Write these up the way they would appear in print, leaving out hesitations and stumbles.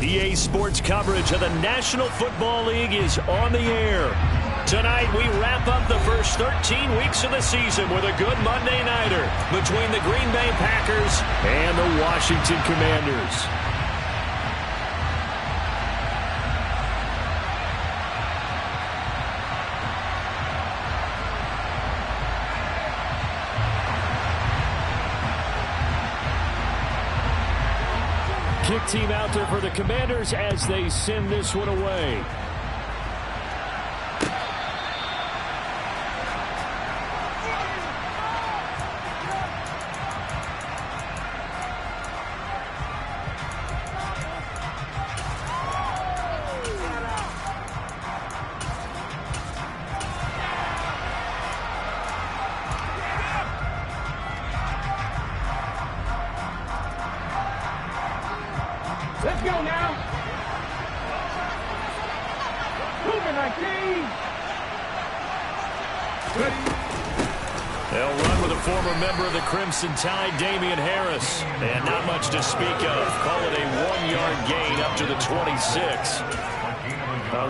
EA Sports coverage of the National Football League is on the air. Tonight, we wrap up the first 13 weeks of the season with a good Monday nighter between the Green Bay Packers and the Washington Commanders. Kick team out there for the Commanders as they send this one away. Let's go now. Moving like They'll run with a former member of the Crimson Tide, Damian Harris. And not much to speak of. Call it a 1-yard gain up to the 26.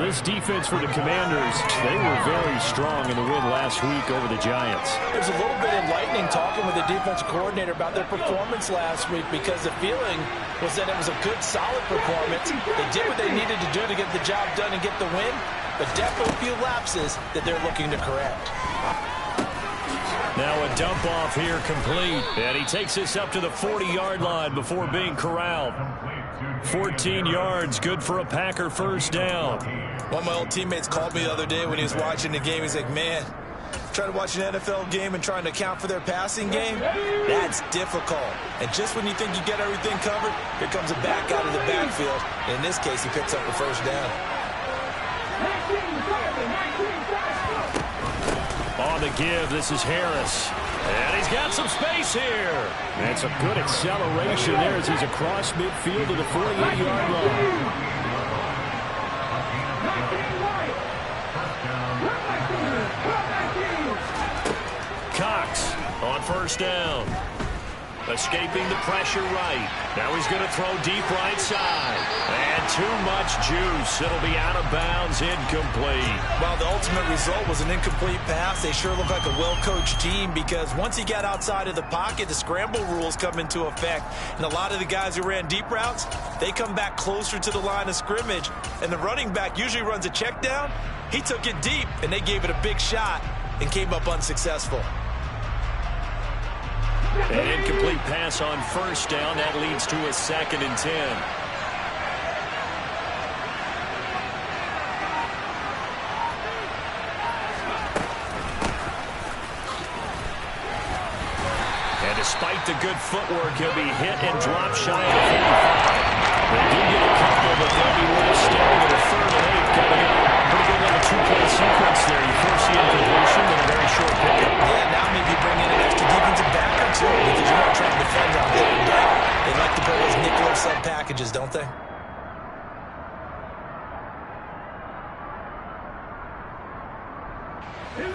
This defense for the Commanders, they were very strong in the win last week over the Giants. There's a little bit enlightening talking with the defensive coordinator about their performance last week, because the feeling was that it was a good, solid performance. They did what they needed to do to get the job done and get the win, but definitely a few lapses that they're looking to correct. Now a dump off here complete, and he takes this up to the 40-yard line before being corralled. 14 yards, good for a Packer first down. One of my old teammates called me the other day when he was watching the game. He's like, man, trying to watch an NFL game and trying to account for their passing game, that's difficult. And just when you think you get everything covered, here comes a back out of the backfield. And in this case, he picks up the first down. On the give, this is Harris. And he's got some space here. That's a good acceleration there as he's across midfield to the 48-yard line. Cox on first down. Escaping the pressure right. Now he's going to throw deep right side. And too much juice. It'll be out of bounds, incomplete. Well, the ultimate result was an incomplete pass. They sure look like a well-coached team, because once he got outside of the pocket, the scramble rules come into effect. And a lot of the guys who ran deep routes, they come back closer to the line of scrimmage. And the running back usually runs a check down. He took it deep, and they gave it a big shot and came up unsuccessful. An incomplete pass on first down. That leads to a 2nd and 10. And despite the good footwork, he'll be hit and dropped shy of the 45. They do get a couple, but they'll be left staring at a 3rd and 8 coming up. Pretty good on the 2-play sequence there. You force the incompletion in a very short pickup. Yeah, now maybe bring in an extra defensive back or two, because you're not trying to defend on 3rd and down. They like to play those nickel or sub packages, don't they?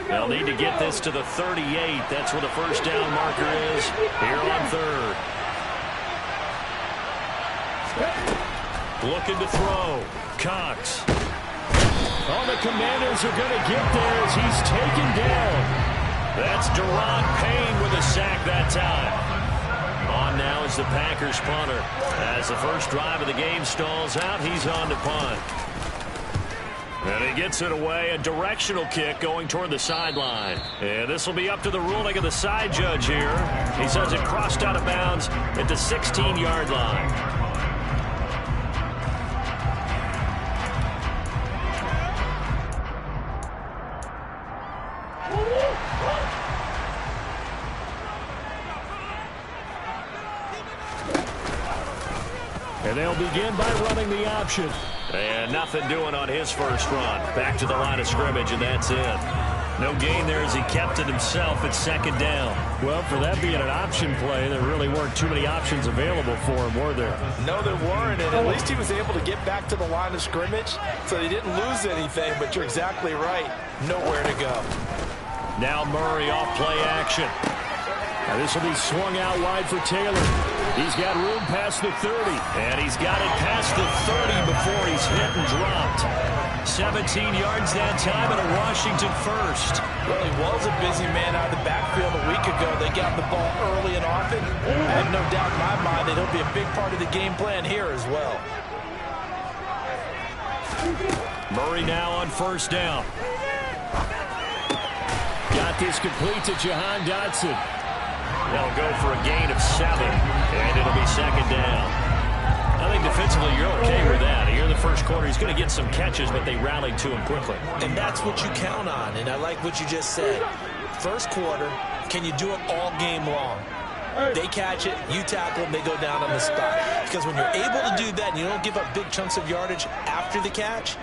They'll need to get this to the 38. That's where the first down marker is here on 3rd. Looking to throw. Cox. Oh, the Commanders are going to get there as he's taken down. That's Deron Payne with a sack that time. On now is the Packers punter. As the first drive of the game stalls out, he's on to punt. And he gets it away, a directional kick going toward the sideline. And this will be up to the ruling of the side judge here. He says it crossed out of bounds at the 16-yard line. And they'll begin by running the option. And nothing doing on his first run. Back to the line of scrimmage, and that's it. No gain there as he kept it himself at 2nd down. Well, for that being an option play, there really weren't too many options available for him, were there? No, there weren't, and at least he was able to get back to the line of scrimmage, so he didn't lose anything, but you're exactly right. Nowhere to go. Now Murray off play action. Now this will be swung out wide for Taylor. He's got room past the 30. And he's got it past the 30 before he's hit and dropped. 17 yards that time and a Washington first. Well, he was a busy man out of the backfield a week ago. They got the ball early and often. I have no doubt in my mind that he'll be a big part of the game plan here as well. Murray now on first down. Got this complete to Jahan Dotson. They'll go for a gain of 7, and it'll be second down. I think defensively you're okay with that. Here in the first quarter, he's going to get some catches, but they rallied to him quickly. And that's what you count on, and I like what you just said. First quarter, can you do it all game long? They catch it, you tackle them, they go down on the spot. Because when you're able to do that and you don't give up big chunks of yardage after the catch,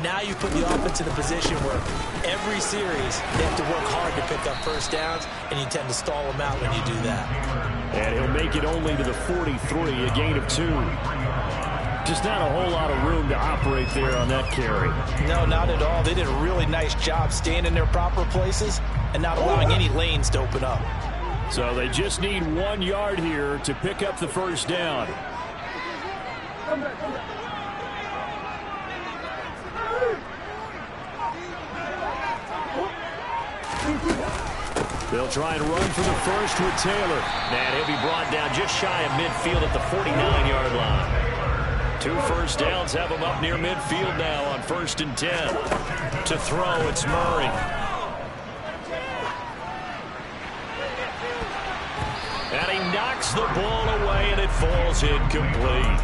now you put the offense in a position where every series they have to work hard to pick up first downs, and you tend to stall them out when you do that. And he'll make it only to the 43, a gain of 2. Just not a whole lot of room to operate there on that carry. No, not at all. They did a really nice job staying in their proper places and not allowing any lanes to open up. So they just need 1 yard here to pick up the first down. They'll try and run for the first with Taylor. And he'll be brought down just shy of midfield at the 49-yard line. 2 first downs have him up near midfield now on 1st and 10. To throw, it's Murray. And he knocks the ball away, and it falls incomplete.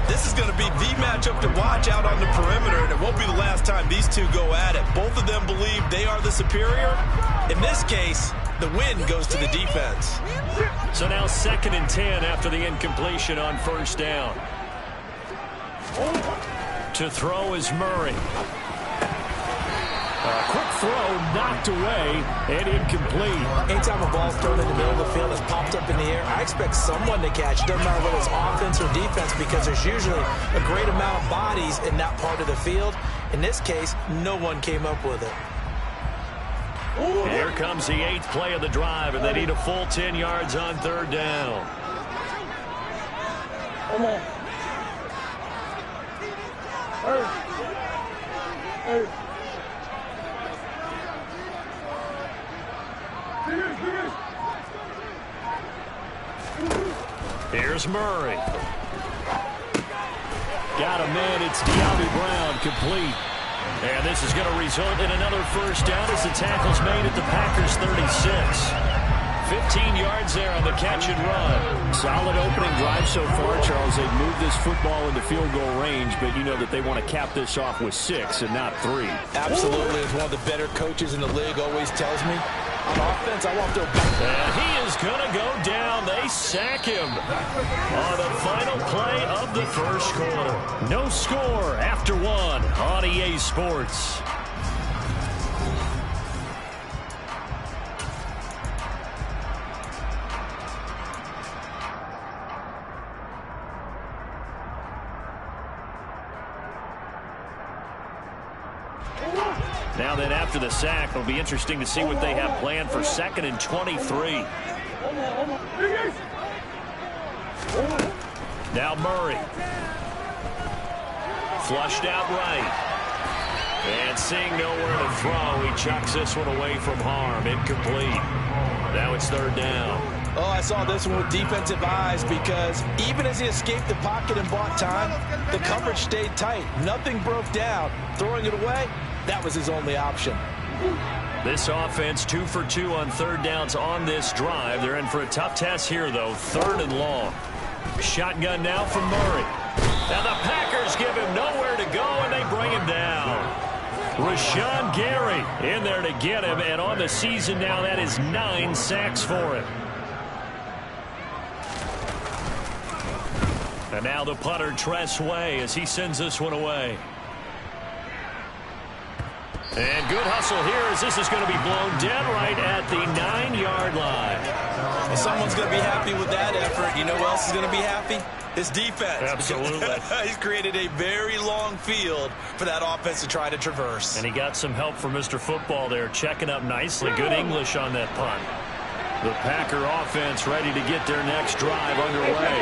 This is going to be the matchup to watch out on the perimeter, and it won't be the last time these two go at it. Both of them believe they are the superior. In this case, the win goes to the defense. So now 2nd and 10 after the incompletion on first down. To throw is Murray. A quick throw knocked away and incomplete. Anytime a ball's thrown in the middle of the field, it's popped up in the air, I expect someone to catch. It doesn't matter whether it's offense or defense, because there's usually a great amount of bodies in that part of the field. In this case, no one came up with it. Here comes the 8th play of the drive, and they need a full 10 yards on 3rd down. Come on. Hey. Here's Murray. Got a man. It's De'Ami Brown, complete. And this is going to result in another first down as the tackle's made at the Packers' 36. 15 yards there on the catch and run. Solid opening drive so far, Charles. They've moved this football into field goal range, but you know that they want to cap this off with 6 and not 3. Absolutely. As one of the better coaches in the league always tells me, on offense, I want to... And he is going to go down. They sack him on the final play of the first quarter. No score after 1 on EA Sports. Now then, after the sack, it'll be interesting to see what they have planned for 2nd and 23. Now Murray. Flushed out right. And seeing nowhere to throw, he chucks this one away from harm. Incomplete. Now it's 3rd down. Oh, I saw this one with defensive eyes, because even as he escaped the pocket and bought time, the coverage stayed tight. Nothing broke down. Throwing it away, that was his only option. This offense 2 for 2 on 3rd downs on this drive. They're in for a tough test here, though. 3rd and long. Shotgun now from Murray. Now the Packers give him nowhere to go, and they bring him down. Rashawn Gary in there to get him, and on the season now, that is 9 sacks for him. And now the punter, Tress Way, as he sends this one away. And good hustle here, as this is going to be blown dead right at the 9-yard line. Well, someone's going to be happy with that effort. You know who else is going to be happy? His defense. Absolutely. He's created a very long field for that offense to try to traverse. And he got some help from Mr. Football there, checking up nicely. Good English on that punt. The Packer offense ready to get their next drive underway.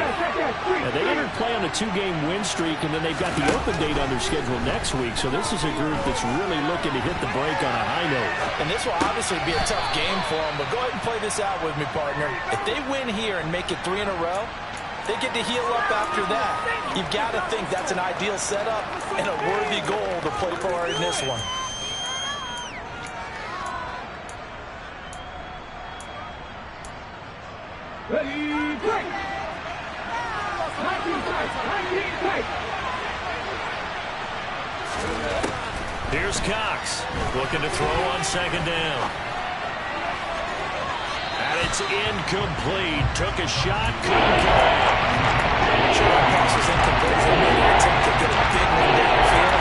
Now, they entered play on a 2-game win streak, and then they've got the open date on their schedule next week. So this is a group that's really looking to hit the break on a high note. And this will obviously be a tough game for them, but go ahead and play this out with me, partner. If they win here and make it 3 in a row, they get to heal up after that. You've got to think that's an ideal setup and a worthy goal to play for in this one. Ready, break! 19 tight! Here's Cox looking to throw on second down. And it's incomplete. Took a shot, couldn't connect. Sure, that pass was incomplete. They made an attempt to get a big one downfield.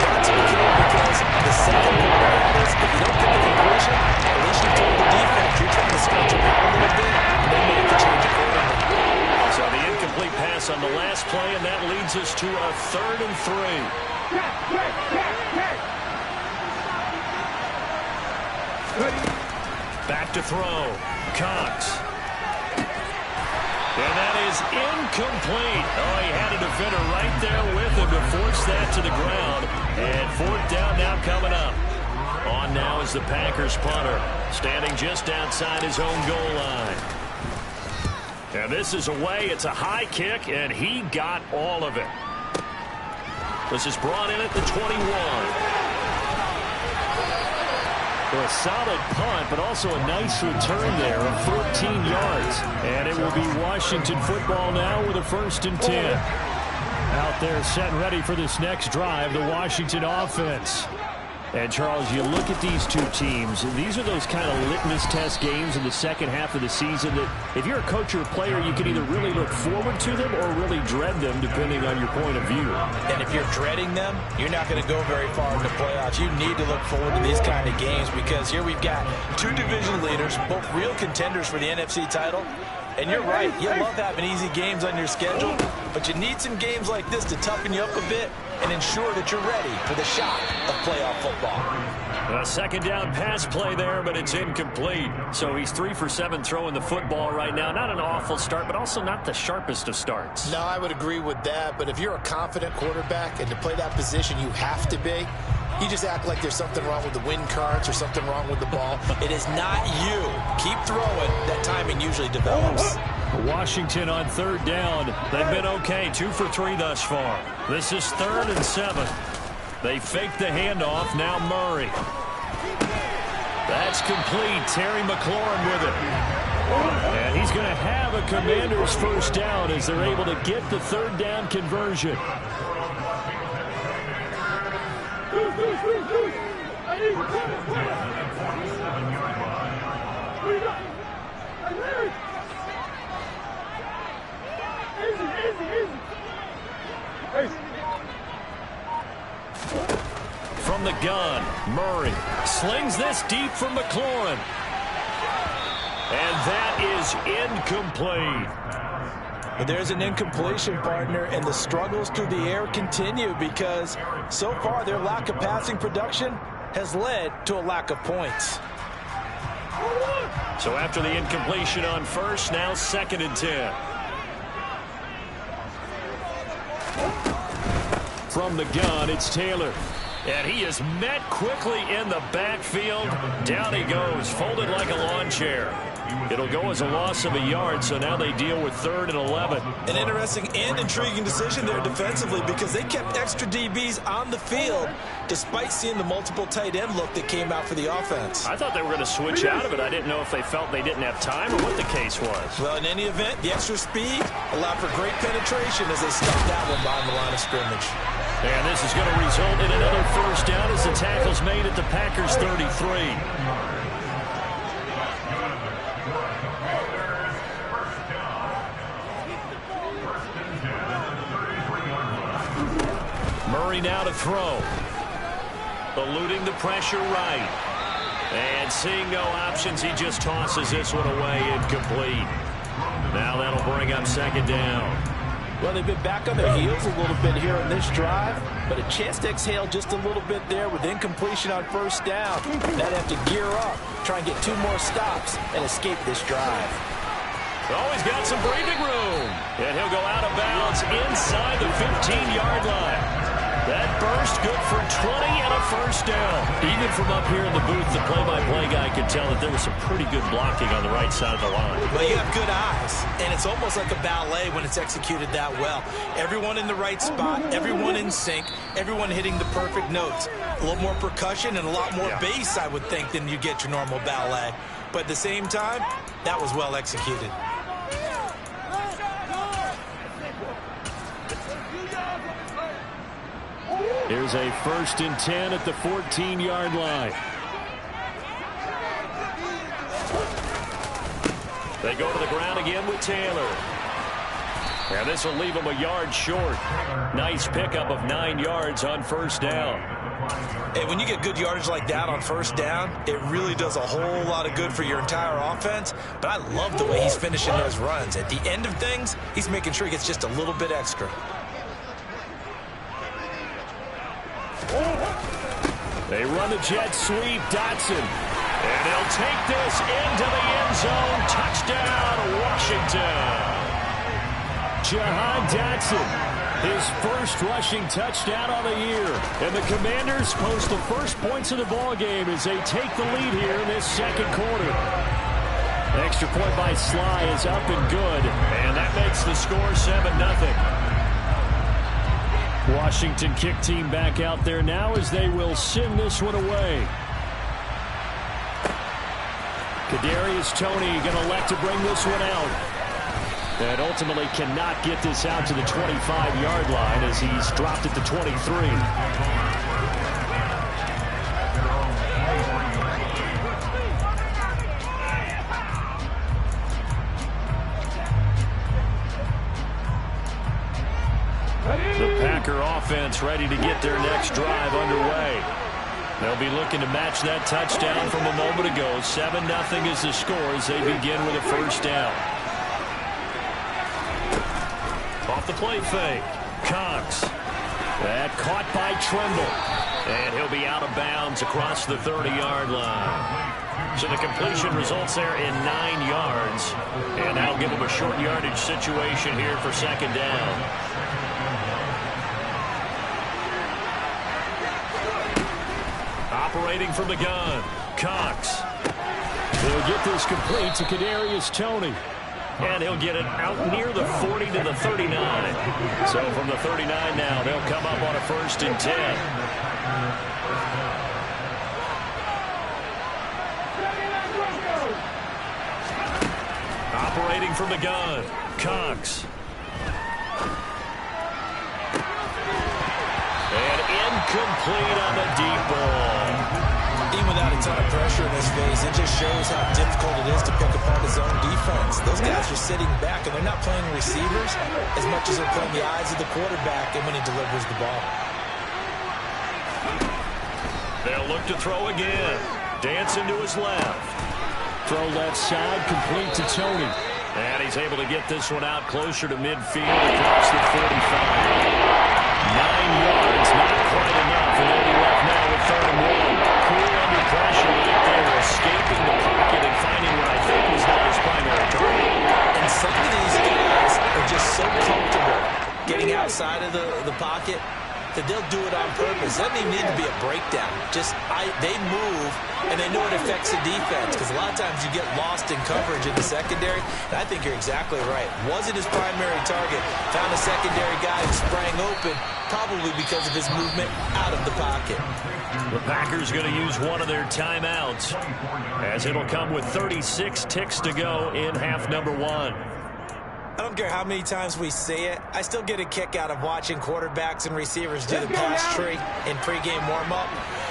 That's okay because the second part of that is if you don't get the completion, at least you told the defense you're trying to stretch them out a little bit, and then make the change accordingly. So the incomplete pass on the last play, and that leads us to a 3rd and 3. Back to throw. Cox. And that is incomplete. Oh, he had a defender right there with him to force that to the ground. And 4th down now coming up. On now is the Packers punter, standing just outside his own goal line. And this is away. It's a high kick, and he got all of it. This is brought in at the 21. A solid punt, but also a nice return there of 14 yards. And it will be Washington football now with a 1st and 10. Out there set and ready for this next drive, the Washington offense. And, Charles, you look at these two teams, these are those kind of litmus test games in the second half of the season that if you're a coach or a player, you can either really look forward to them or really dread them, depending on your point of view. And if you're dreading them, you're not going to go very far in the playoffs. You need to look forward to these kind of games because here we've got 2 division leaders, both real contenders for the NFC title. And you're right, you love having easy games on your schedule, but you need some games like this to toughen you up a bit and ensure that you're ready for the shock of playoff football. A second down pass play there, but it's incomplete. So he's 3 for 7 throwing the football right now. Not an awful start, but also not the sharpest of starts. No, I would agree with that, but if you're a confident quarterback and to play that position, you have to be. You just act like there's something wrong with the wind currents or something wrong with the ball. It is not you. Keep throwing. That timing usually develops. Washington on 3rd down. They've been okay. 2 for 3 thus far. This is 3rd and 7. They fake the handoff. Now Murray. That's complete. Terry McLaurin with it. And he's going to have a Commander's 1st down as they're able to get the 3rd down conversion. From the gun, Murray slings this deep from McLaurin. And that is incomplete. But there's an incompletion, partner, and the struggles through the air continue because so far their lack of passing production has led to a lack of points. So after the incompletion on 1st, now 2nd and 10. From the gun, it's Taylor. And he is met quickly in the backfield. Down he goes, folded like a lawn chair. It'll go as a loss of a yard, so now they deal with 3rd and 11. An interesting and intriguing decision there defensively because they kept extra DBs on the field despite seeing the multiple tight end look that came out for the offense. I thought they were going to switch out of it. I didn't know if they felt they didn't have time or what the case was. Well, in any event, the extra speed allowed for great penetration as they stuffed that one behind the line of scrimmage. And this is going to result in another 1st down as the tackle's made at the Packers' 33. Murray now to throw. Eluding the pressure right. And seeing no options, he just tosses this one away, incomplete. Now that'll bring up 2nd down. Well, they've been back on their heels a little bit here in this drive. but a chance to exhale just a little bit there with incompletion on first down. Now they have to gear up, try and get 2 more stops, and escape this drive. Oh, he's got some breathing room. And he'll go out of bounds inside the 15-yard line. That burst good for 20 and a first down. Even from up here in the booth, the play-by-play guy could tell that there was some pretty good blocking on the right side of the line. Well, you have good eyes, and it's almost like a ballet when it's executed that well. Everyone in the right spot, everyone in sync, everyone hitting the perfect notes. A little more percussion and a lot more bass, I would think, than you get your normal ballet. But at the same time, that was well executed. Here's a 1st and 10 at the 14-yard line. They go to the ground again with Taylor. And this will leave him a yard short. Nice pickup of 9 yards on first down. Hey, when you get good yardage like that on first down, it really does a whole lot of good for your entire offense. But I love the way he's finishing those runs. At the end of things, he's making sure he gets just a little bit extra. They run the jet sweep, Dotson. And he'll take this into the end zone. Touchdown, Washington. Jahan Dotson, his first rushing touchdown on the year. And the Commanders post the first points of the ballgame as they take the lead here in this second quarter. Extra point by Sly is up and good. And that makes the score 7-0. Washington kick team back out there now as they will send this one away. Kadarius Toney going to elect to bring this one out. And ultimately cannot get this out to the 25-yard line as he's dropped at the 23. Offense ready to get their next drive underway. They'll be looking to match that touchdown from a moment ago. 7-0 is the score as they begin with a first down. Off the play fake. Cox. That caught by Tremble. And he'll be out of bounds across the 30-yard line. So the completion results there in 9 yards. And that'll give them a short yardage situation here for second down. Operating from the gun, Cox. He'll get this complete to Kadarius Toney. And he'll get it out near the 40 to the 39. So from the 39 now, they'll come up on a 1st and 10. Operating from the gun, Cox. And incomplete on the deep ball. Even without a ton of pressure in his face, it just shows how difficult it is to pick apart his own defense. Those guys are sitting back, and they're not playing receivers as much as they're playing the eyes of the quarterback and when he delivers the ball. They'll look to throw again. Dancing to his left. Throw left side, complete to Toney. And he's able to get this one out closer to midfield across the 45. 9 yards, not quite enough, and they'll be left now with 3rd and 1. Cool under pressure right there, escaping the pocket and finding what I think was not his primary target. And some of these guys are just so comfortable getting outside of the pocket that they'll do it on purpose. Doesn't even need to be a breakdown. They move, and they know it affects the defense, because a lot of times you get lost in coverage in the secondary. And I think you're exactly right. Wasn't his primary target. Found a secondary guy who sprang open, probably because of his movement out of the pocket. The Packers going to use one of their timeouts, as it'll come with 36 ticks to go in half number 1. I don't care how many times we say it, I still get a kick out of watching quarterbacks and receivers do the pass tree in pregame warm-up.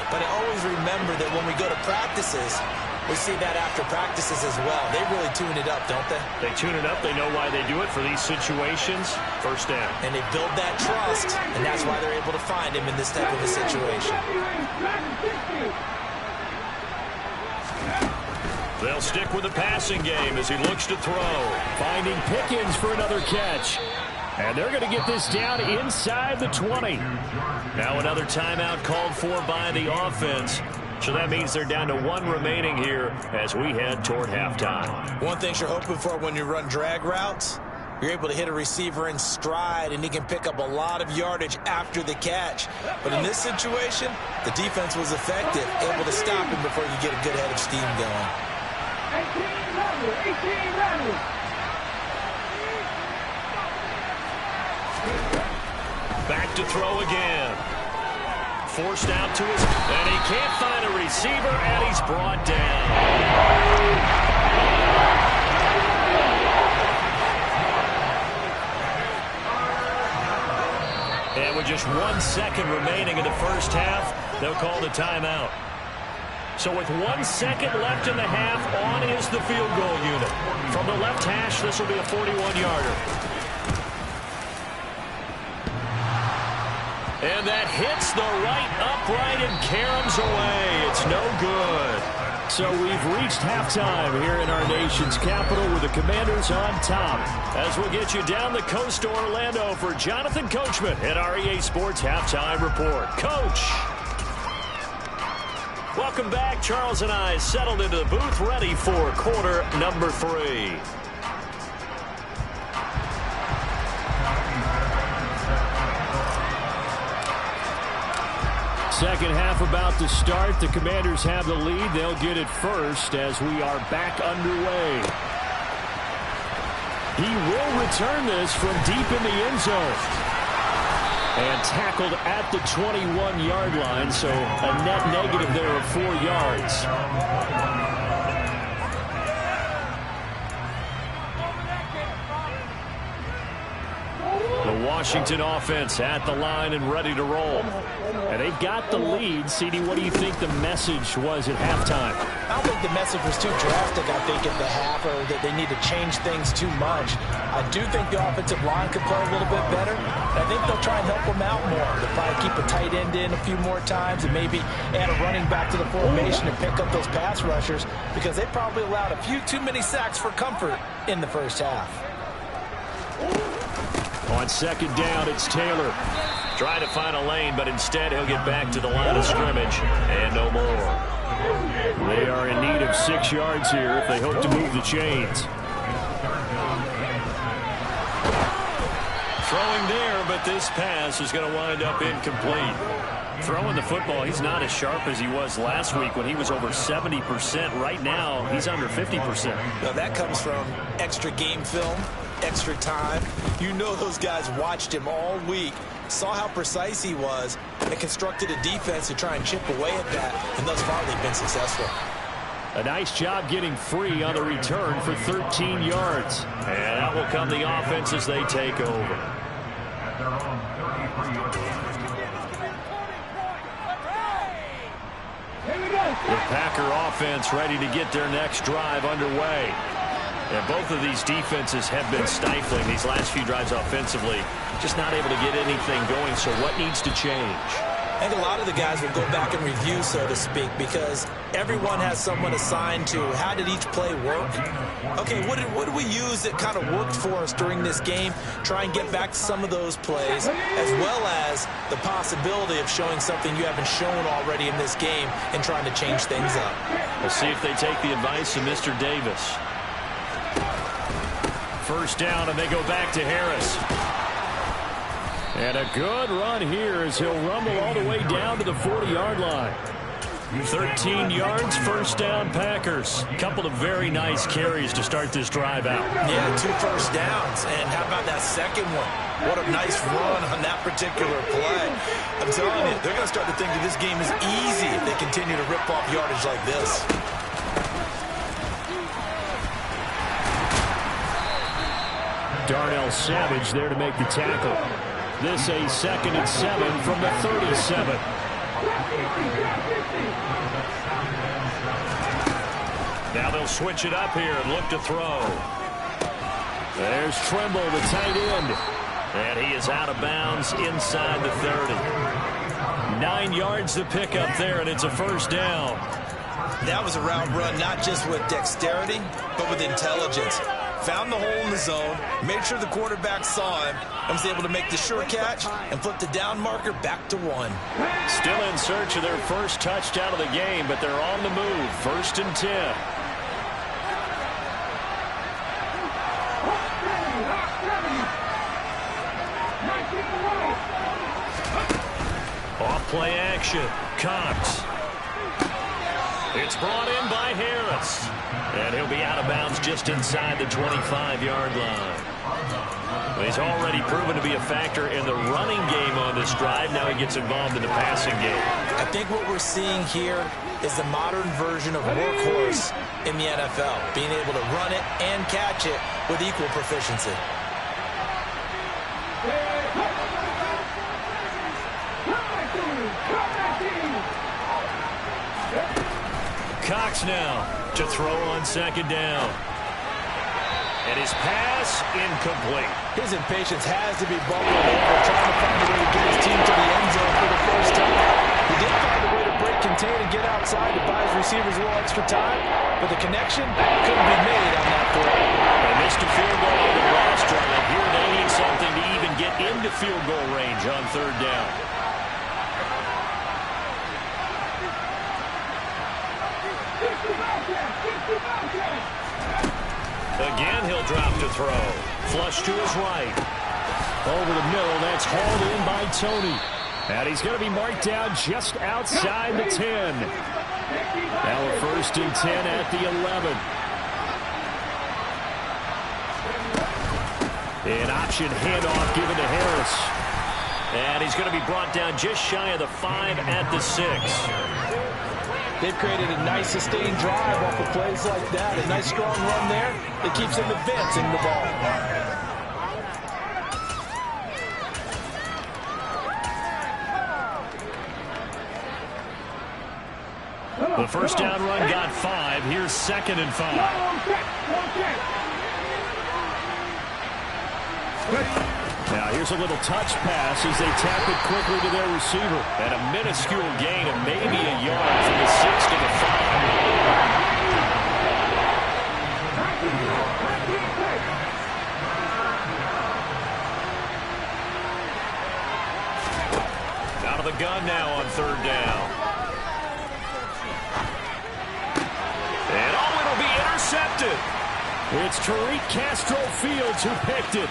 But I always remember that when we go to practices, we see that after practices as well. They really tune it up, don't they? They tune it up. They know why they do it for these situations. First down. And they build that trust, and that's why they're able to find him in this type of a situation. They'll stick with the passing game as he looks to throw. Finding Pickens for another catch. And they're going to get this down inside the 20. Now another timeout called for by the offense. So that means they're down to 1 remaining here as we head toward halftime. One thing you're hoping for when you run drag routes, you're able to hit a receiver in stride, and he can pick up a lot of yardage after the catch. But in this situation, the defense was effective, able to stop him before you get a good head of steam going. 18 Rebels. Back to throw again. Forced out to his, and he can't find a receiver, and he's brought down. And with just 1 second remaining in the first half, they'll call the timeout. So with 1 second left in the half, on is the field goal unit. From the left hash, this will be a 41-yarder. And that hits the right upright and caroms away. It's no good. So we've reached halftime here in our nation's capital with the Commanders on top. As we'll get you down the coast to Orlando for Jonathan Coachman at our EA Sports Halftime Report. Coach. Welcome back. Charles and I settled into the booth ready for quarter number 3. Second half about to start. The Commanders have the lead. They'll get it first as we are back underway. He will return this from deep in the end zone. And tackled at the 21-yard line, so a net negative there of 4 yards. The Washington offense at the line and ready to roll. And they've got the lead. CD, what do you think the message was at halftime? I don't think the message was too drastic, I think, at the half, or that they need to change things too much. I do think the offensive line could play a little bit better. I think they'll try and help them out more. They'll probably keep a tight end in a few more times and maybe add a running back to the formation and pick up those pass rushers, because they probably allowed a few too many sacks for comfort in the first half. On second down, it's Taylor. Trying to find a lane, but instead he'll get back to the line of scrimmage and no more. They are in need of 6 yards here if they hope to move the chains. Throwing there, but this pass is going to wind up incomplete. Throwing the football, he's not as sharp as he was last week when he was over 70%. Right now, he's under 50%. Now that comes from extra game film, extra time. You know those guys watched him all week, saw how precise he was, and constructed a defense to try and chip away at that, and thus far they've been successful. A nice job getting free on the return for 13 yards. And out will come the offense as they take over. The Packer offense ready to get their next drive underway. And both of these defenses have been stifling these last few drives offensively. Just not able to get anything going, so what needs to change? I think a lot of the guys will go back and review, so to speak, because everyone has someone assigned to how did each play work. Okay, what did we use that kind of worked for us during this game? Try and get back to some of those plays, as well as the possibility of showing something you haven't shown already in this game and trying to change things up. We'll see if they take the advice of Mr. Davis. First down, and they go back to Harris. And a good run here as he'll rumble all the way down to the 40-yard line. 13 yards, first down Packers. A couple of very nice carries to start this drive out. Yeah, 2 first downs. And how about that second one? What a nice run on that particular play. I'm telling you, they're going to start to think that this game is easy if they continue to rip off yardage like this. Darnell Savage there to make the tackle. This a 2nd and 7 from the 37. Now they'll switch it up here and look to throw. There's Trimble, the tight end. And he is out of bounds inside the 30. 9 yards to pick up there, and it's a first down. That was a route run not just with dexterity, but with intelligence. found the hole in the zone, made sure the quarterback saw him, and was able to make the sure catch and flip the down marker back to 1. Still in search of their first touchdown of the game, but they're on the move. 1st and 10. Off play action. Cox. It's brought in by Harris. And he'll be out of bounds just inside the 25-yard line. He's already proven to be a factor in the running game on this drive. Now he gets involved in the passing game. I think what we're seeing here is the modern version of workhorse in the NFL, being able to run it and catch it with equal proficiency. Cox now to throw on 2nd down. And his pass incomplete. His impatience has to be bubbling over, trying to find a way to get his team to the end zone for the first time. He did find a way to break contain and get outside to buy his receivers a little extra time, but the connection couldn't be made on that throw. They missed a field goal on the last drive. Here they need something to even get into field goal range on 3rd down. Again, he'll drop to throw. Flush to his right. Over the middle, that's hauled in by Tony. And he's going to be marked down just outside the 10. Now a 1st and 10 at the 11. An option handoff given to Harris. And he's going to be brought down just shy of the 5 at the 6. They've created a nice sustained drive off of plays like that. A nice strong run there that keeps them advancing the ball. The first down run got 5. Here's 2nd and 5. Now here's a little touch pass as they tap it quickly to their receiver. And a minuscule gain of maybe a yard from the 6 to the 5. Out of the gun now on 3rd down. And it'll be intercepted. It's Tariq Castro Fields who picked it.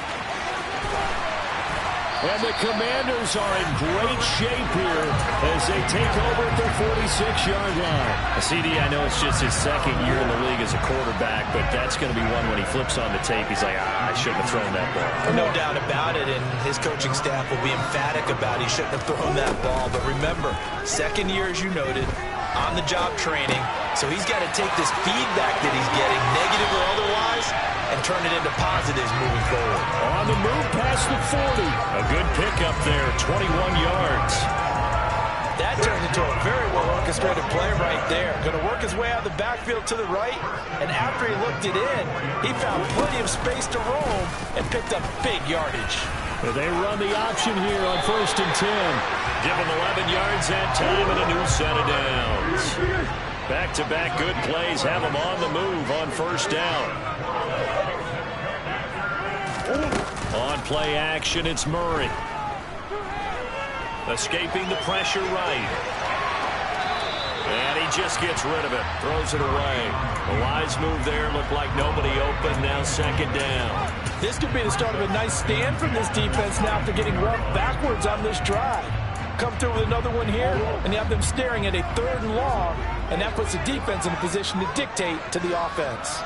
And the Commanders are in great shape here as they take over at their 46-yard line. CD, I know it's just his 2nd year in the league as a quarterback, but that's going to be one when he flips on the tape, he's like, I shouldn't have thrown that ball. No doubt about it, and his coaching staff will be emphatic about he shouldn't have thrown that ball. But remember, 2nd year, as you noted, on-the-job training, so he's got to take this feedback that he's getting, negative or otherwise, and turn it into positives moving forward. On the move past the 40. A good pickup there, 21 yards. That turned into a very well-orchestrated play right there. Going to work his way out of the backfield to the right, and after he looked it in, he found plenty of space to roam and picked up big yardage. They run the option here on 1st and 10. Give him 11 yards that time and a new set of downs. Back-to-back good plays have him on the move on 1st down. On play action, it's Murray. Escaping the pressure right. And he just gets rid of it. Throws it away. A wise move there. Looked like nobody open. Now 2nd down. This could be the start of a nice stand from this defense now after getting run backwards on this drive. Come through with another one here, and you have them staring at a 3rd and long, and that puts the defense in a position to dictate to the offense.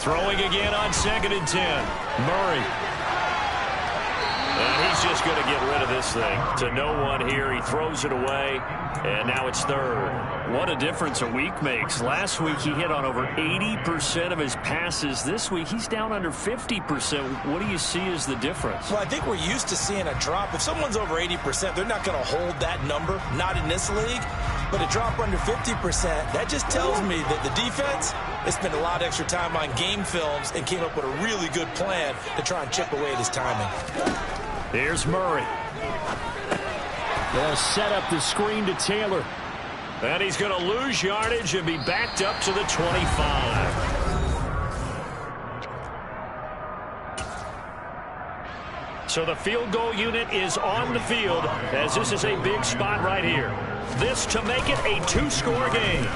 Throwing again on 2nd and 10. Murray. And he's just going to get rid of this thing. To no one here. He throws it away. And now it's 3rd. What a difference a week makes. Last week he hit on over 80% of his passes. This week he's down under 50%. What do you see as the difference? Well, I think we're used to seeing a drop. If someone's over 80%, they're not going to hold that number. Not in this league. But a drop under 50%, that just tells me that the defense has spent a lot of extra time on game films and came up with a really good plan to try and chip away at his timing. Here's Murray. They'll set up the screen to Taylor. And he's going to lose yardage and be backed up to the 25. So the field goal unit is on the field as this is a big spot right here. This to make it a 2-score game.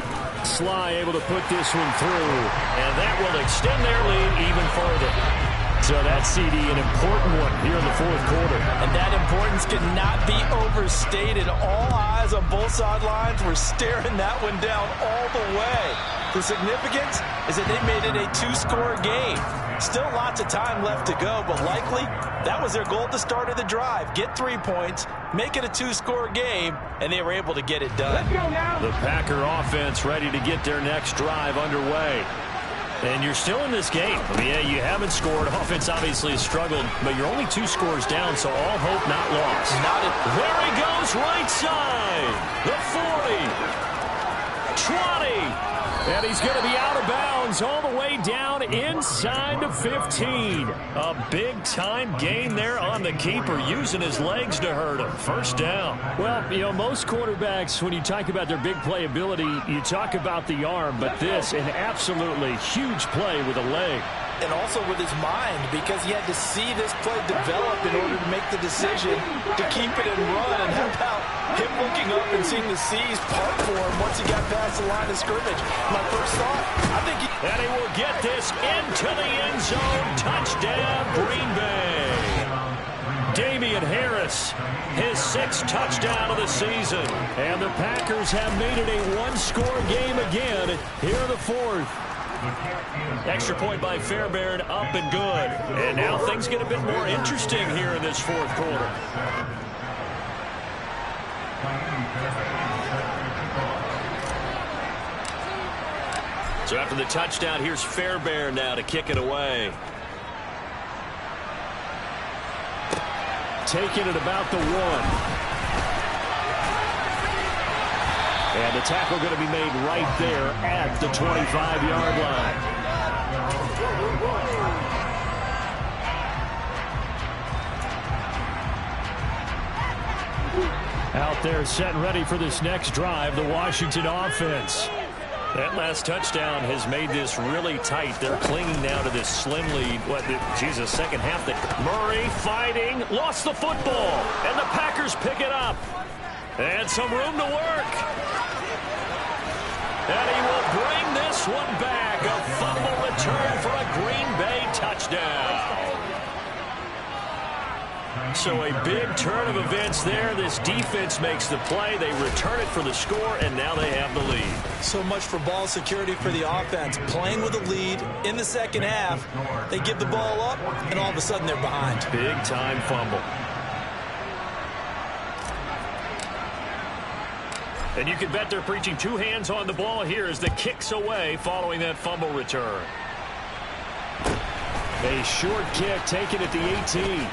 Sly able to put this one through, and that will extend their lead even further. So that CD, an important one here in the fourth quarter. And that importance cannot be overstated. All eyes on both sidelines were staring that one down all the way. The significance is that they made it a 2-score game. Still lots of time left to go, but likely that was their goal at the start of the drive. Get 3 points, make it a 2-score game, and they were able to get it done. Let's go now. The Packer offense ready to get their next drive underway. And you're still in this game. I mean, yeah, you haven't scored. Offense obviously has struggled, but you're only 2 scores down, so all hope not lost. There he goes, right side. The 40. 20. And he's going to be out of bounds all the way down inside the 15. A big-time gain there on the keeper, using his legs to hurt him. First down. Well, you know, most quarterbacks, when you talk about their big playability, you talk about the arm, but this, an absolutely huge play with a leg. And also with his mind, because he had to see this play develop in order to make the decision to keep it and run. And how about him looking up and seeing the seas part for him once he got past the line of scrimmage? My first thought, I think he... And he will get this into the end zone. Touchdown, Green Bay. Damian Harris, his 6th touchdown of the season. And the Packers have made it a 1-score game again here in the fourth. Extra point by Fairbairn, up and good. And now things get a bit more interesting here in this fourth quarter. So after the touchdown, here's Fairbairn now to kick it away. Taking it about the 1. And the tackle going to be made right there at the 25-yard line. Out there set and ready for this next drive, the Washington offense. That last touchdown has made this really tight. They're clinging now to this slim lead. Second half. Murray fighting, lost the football, and the Packers pick it up. And some room to work. And he will bring this one back. A fumble return for a Green Bay touchdown. So a big turn of events there. This defense makes the play. They return it for the score, and now they have the lead. So much for ball security for the offense. Playing with a lead in the second half. They give the ball up, and all of a sudden they're behind. Big-time fumble. And you can bet they're preaching 2 hands on the ball here as the kick's away following that fumble return. A short kick taken at the 18.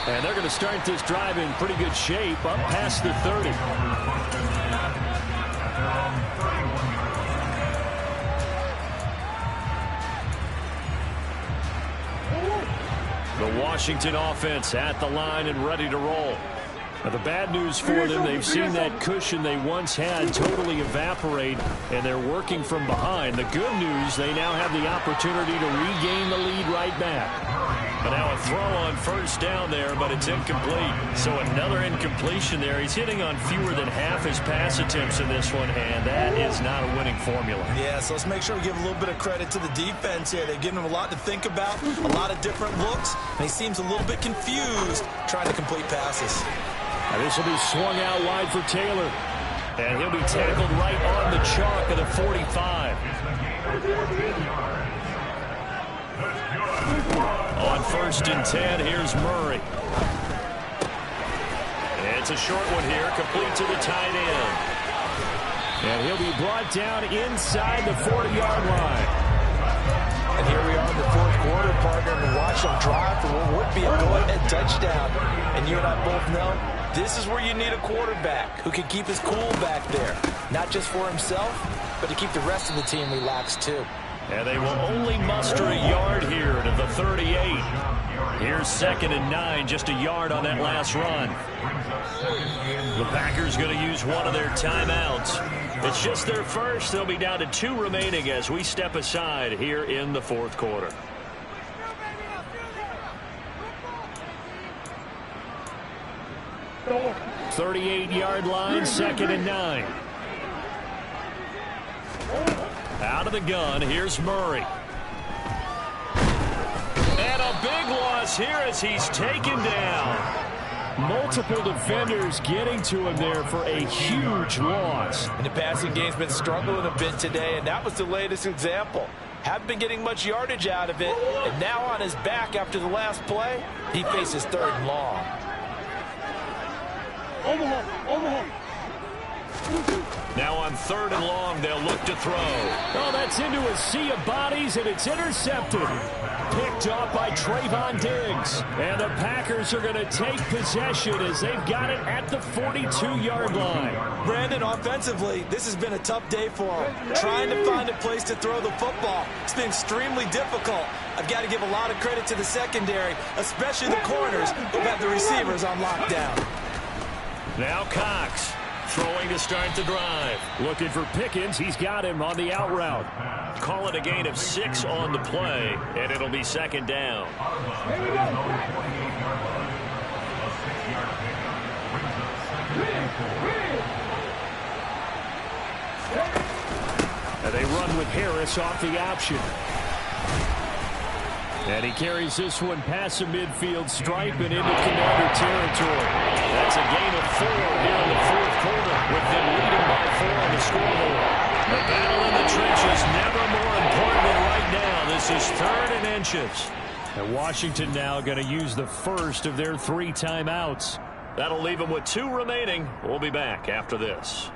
And they're going to start this drive in pretty good shape up past the 30. The Washington offense at the line and ready to roll. Now, the bad news for them, they've seen that cushion they once had totally evaporate, and they're working from behind. The good news, they now have the opportunity to regain the lead right back. But now a throw on first down there, but it's incomplete. So another incompletion there. He's hitting on fewer than half his pass attempts in this one, and that is not a winning formula. Yeah, so let's make sure we give a little bit of credit to the defense here. They've given him a lot to think about, a lot of different looks, and he seems a little bit confused trying to complete passes. Now this will be swung out wide for Taylor. And he'll be tackled right on the chalk of the 45. On 1st and 10, here's Murray. And it's a short one here, complete to the tight end. And he'll be brought down inside the 40-yard line. And here we are in the fourth quarter, partner, and watch them drive for what would be a go-ahead touchdown. And you and I both know this is where you need a quarterback who can keep his cool back there. Not just for himself, but to keep the rest of the team relaxed too. And they will only muster a yard here to the 38. Here's 2nd and 9, just a yard on that last run. The Packers going to use one of their timeouts. It's just their first. They'll be down to 2 remaining as we step aside here in the fourth quarter. 38-yard line, 2nd and 9. Out of the gun, here's Murray. And a big loss here as he's taken down. Multiple defenders getting to him there for a huge loss. And the passing game's been struggling a bit today, and that was the latest example. Haven't been getting much yardage out of it, and now on his back after the last play, he faces 3rd and long. Now on 3rd and long, they'll look to throw. Oh, that's into a sea of bodies, and it's intercepted. Picked off by Trayvon Diggs. And the Packers are going to take possession as they've got it at the 42-yard line. Brandon, offensively, this has been a tough day for him. Trying to find a place to throw the football. It's been extremely difficult. I've got to give a lot of credit to the secondary, especially the corners who've had the receivers on lockdown. Now Cox. Throwing to start the drive. Looking for Pickens. He's got him on the out route. Call it a gain of 6 on the play, and it'll be 2nd down. Here we go. And they run with Harris off the option. And he carries this one past the midfield stripe and into Commander territory. That's a gain of 4 here in the 4th quarter, with them leading by 4 on the scoreboard. The battle in the trenches never more important than right now. This is 3rd and inches. And Washington now going to use the first of their 3 timeouts. That'll leave them with 2 remaining. We'll be back after this.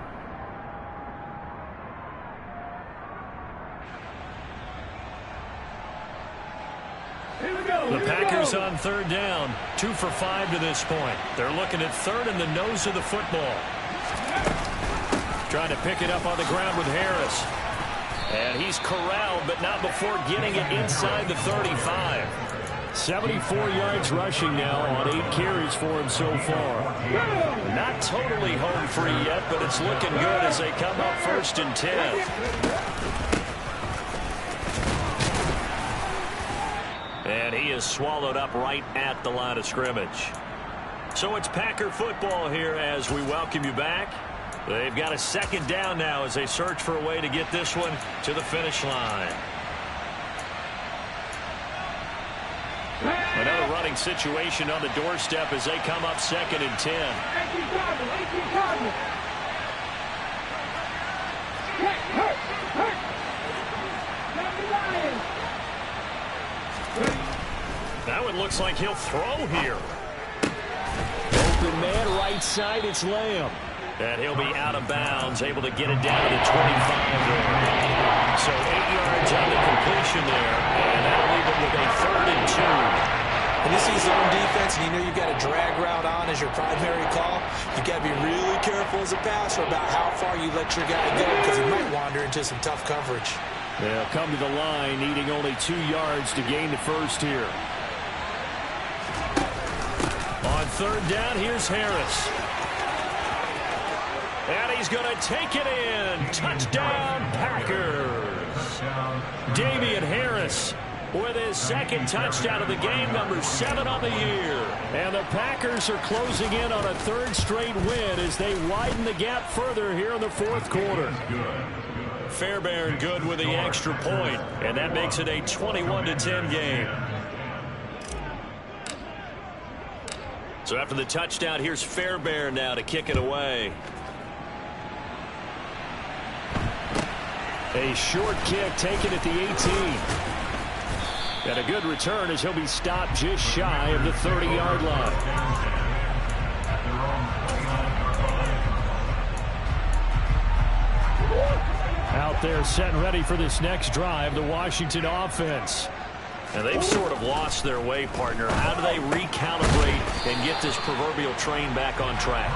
The Packers on 3rd down, 2 for 5 to this point. They're looking at 3rd in the nose of the football. Trying to pick it up on the ground with Harris. And he's corralled, but not before getting it inside the 35. 74 yards rushing now on 8 carries for him so far. Not totally home free yet, but it's looking good as they come up 1st and 10. And he is swallowed up right at the line of scrimmage. So it's Packer football here as we welcome you back. They've got a 2nd down now as they search for a way to get this one to the finish line. Another running situation on the doorstep as they come up 2nd and 10. 18 Cardinals. Hurt. Now it looks like he'll throw here. Open man right side, it's Lamb. And he'll be out of bounds, able to get it down to the 25 there. So 8 yards on the completion there, and that'll leave him with a 3rd and 2. When you see zone defense and you know you've got a drag route on as your primary call, you've got to be really careful as a passer about how far you let your guy go because he might wander into some tough coverage. They'll come to the line, needing only 2 yards to gain the first here. On 3rd down, here's Harris. And he's going to take it in. Touchdown, Packers. Damian Harris with his 2nd touchdown of the game, number 7 on the year. And the Packers are closing in on a 3rd straight win as they widen the gap further here in the 4th quarter. Fairbairn good with the extra point, and that makes it a 21-10 game. So after the touchdown, here's Fairbairn now to kick it away. A short kick taken at the 18. And a good return as he'll be stopped just shy of the 30-yard line. Out there set and ready for this next drive, the Washington offense. And they've sort of lost their way, partner. How do they recalibrate and get this proverbial train back on track?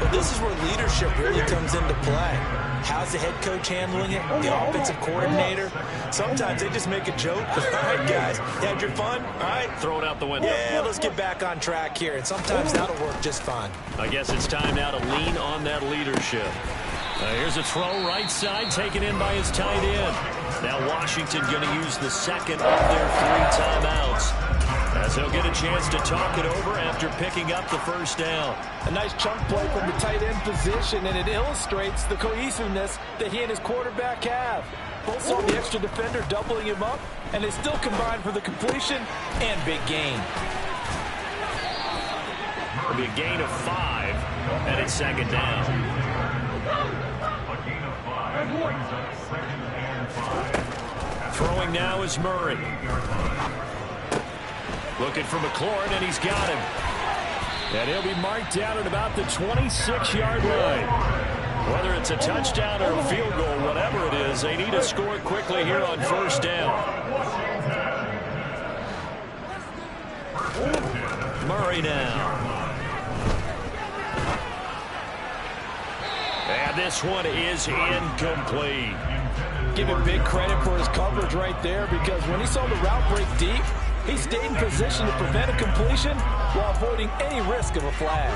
Well, this is where leadership really comes into play. How's the head coach handling it? The offensive coordinator? Sometimes they just make a joke. All right, guys, you had your fun? All right. Throw it out the window. Yeah, let's get back on track here. And sometimes that'll work just fine. I guess it's time now to lean on that leadership. Here's a throw right side taken in by his tight end. Now Washington going to use the 2nd of their 3 timeouts. as he'll get a chance to talk it over after picking up the first down. A nice chunk play from the tight end position, and it illustrates the cohesiveness that he and his quarterback have. Both saw the extra defender doubling him up, and they still combined for the completion and big gain. It'll be a gain of 5, and it's second down. Throwing now is Murray. Looking for McLaurin, and he's got him. And he'll be marked down at about the 26-yard line. Whether it's a touchdown or a field goal, whatever it is, they need to score quickly here on first down. Murray now. And this one is incomplete. Give him big credit for his coverage right there, because when he saw the route break deep, he stayed in position to prevent a completion while avoiding any risk of a flag.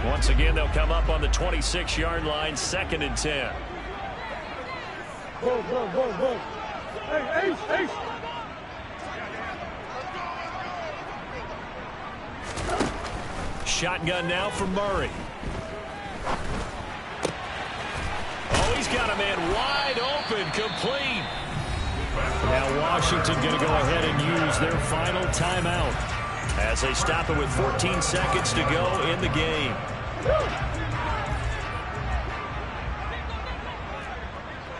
Once again, they'll come up on the 26-yard line, 2nd and 10. Go, go, go, go. Hey, ace, ace. Shotgun now for Murray. Oh, he's got a man wide open, complete. Now Washington going to go ahead and use their final timeout as they stop it with 14 seconds to go in the game.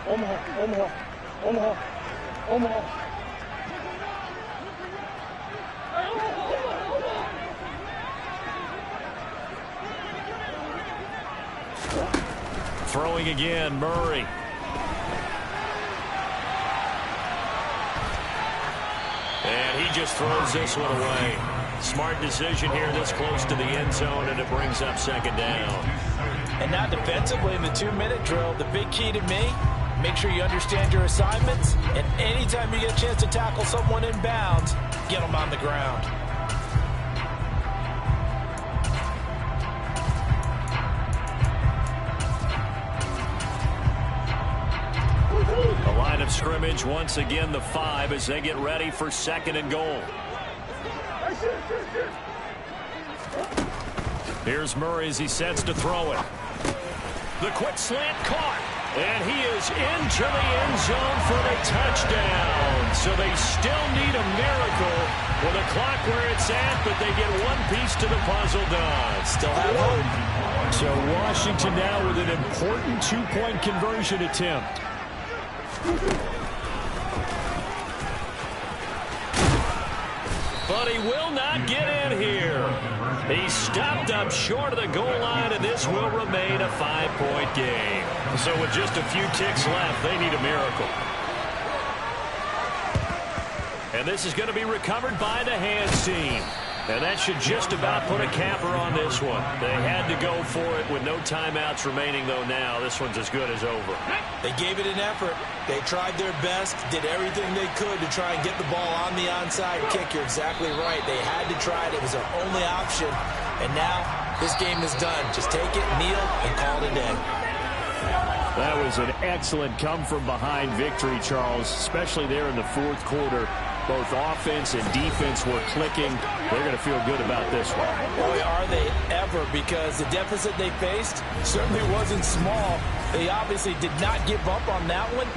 Omaha, Omaha, Omaha, Omaha. Throwing again, Murray. And he just throws this one away. Smart decision here this close to the end zone, and it brings up second down. And now defensively in the 2-minute drill, the big key to me, make sure you understand your assignments, and anytime you get a chance to tackle someone in bounds, get them on the ground. The line of scrimmage, once again, the 5 as they get ready for 2nd and goal. Here's Murray as he sets to throw it. The quick slant caught, and he is into the end zone for the touchdown. So they still need a miracle with the clock where it's at, but they get one piece to the puzzle done. Still have hope. So Washington now with an important 2-point conversion attempt. But he will not get in here. He stopped up short of the goal line, and this will remain a 5-point game. So with just a few ticks left, they need a miracle. And this is going to be recovered by the hands team. And that should just about put a capper on this one. They had to go for it with no timeouts remaining, though. Now this one's as good as over. They gave it an effort. They tried their best, did everything they could to try and get the ball on the onside kick. You're exactly right. They had to try it. It was their only option. And now this game is done. Just take it, kneel, and call it a day. That was an excellent come-from-behind victory, Charles, especially there in the 4th quarter. Both offense and defense were clicking. They're going to feel good about this one. Boy, are they ever, because the deficit they faced certainly wasn't small. They obviously did not give up on that one.